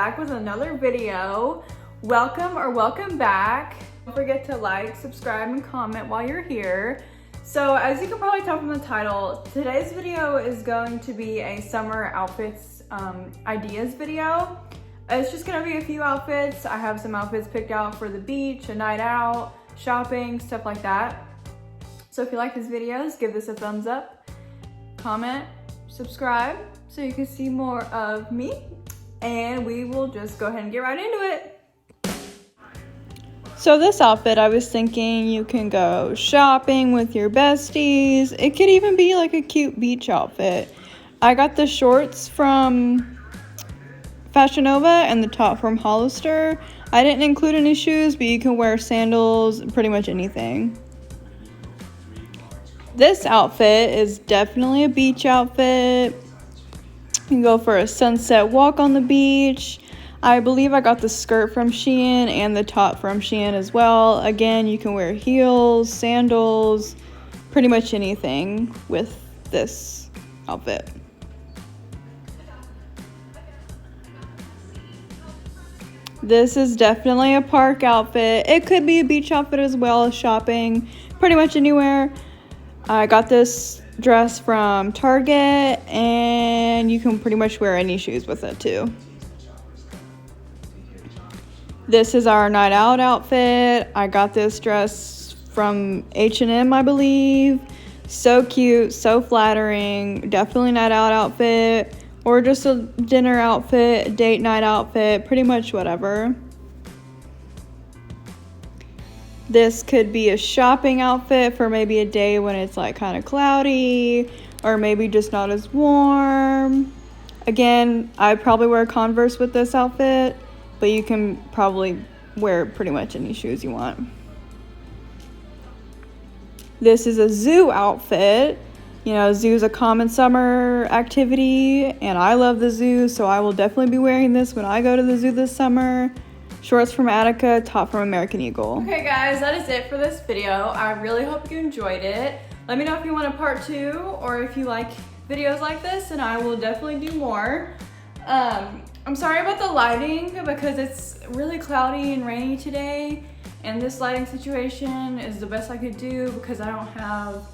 back with another video. Welcome back. Don't forget to like, subscribe, and comment while you're here. So as you can probably tell from the title, today's video is going to be a summer outfits ideas video. It's just gonna be a few outfits. I have some outfits picked out for the beach, a night out, shopping, stuff like that. So if you like these videos, give this a thumbs up, comment, subscribe so you can see more of me, and we will just go ahead and get right into it. So this outfit, I was thinking you can go shopping with your besties. It could even be like a cute beach outfit. I got the shorts from Fashion Nova and the top from Hollister. I didn't include any shoes, but you can wear sandals, pretty much anything. This outfit is definitely a beach outfit. You can go for a sunset walk on the beach. I believe I got the skirt from Shein and the top from Shein as well. Again, you can wear heels, sandals, pretty much anything with this outfit. This is definitely a park outfit. It could be a beach outfit as well as shopping, pretty much anywhere. I got this dress from Target, and you can pretty much wear any shoes with it too. This is our night out outfit. I got this dress from H&M, I believe. So cute, so flattering. Definitely night out outfit, or just a dinner outfit, date night outfit, pretty much whatever. This could be a shopping outfit for maybe a day when it's like kind of cloudy or maybe just not as warm. Again, I probably wear Converse with this outfit, but you can probably wear pretty much any shoes you want. This is a zoo outfit. You know, zoo is a common summer activity, and I love the zoo, so I will definitely be wearing this when I go to the zoo this summer. Shorts from Attica, top from American Eagle. Okay guys, that is it for this video. I really hope you enjoyed it. Let me know if you want a part 2 or if you like videos like this, and I will definitely do more. I'm sorry about the lighting because it's really cloudy and rainy today, and this lighting situation is the best I could do because I don't have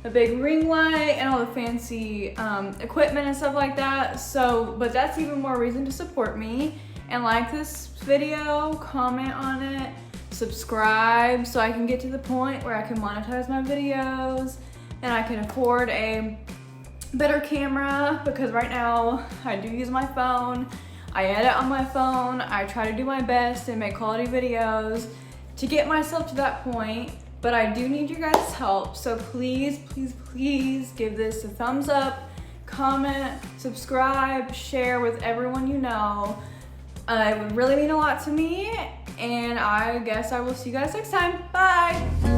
a big ring light and all the fancy equipment and stuff like that. So, but that's even more reason to support me and like this video, comment on it, subscribe so I can get to the point where I can monetize my videos and I can afford a better camera, because right now I do use my phone. I edit on my phone. I try to do my best and make quality videos to get myself to that point, but I do need your guys' help. So please, please, please give this a thumbs up, comment, subscribe, share with everyone you know. It would really mean a lot to me, and I guess I will see you guys next time. Bye!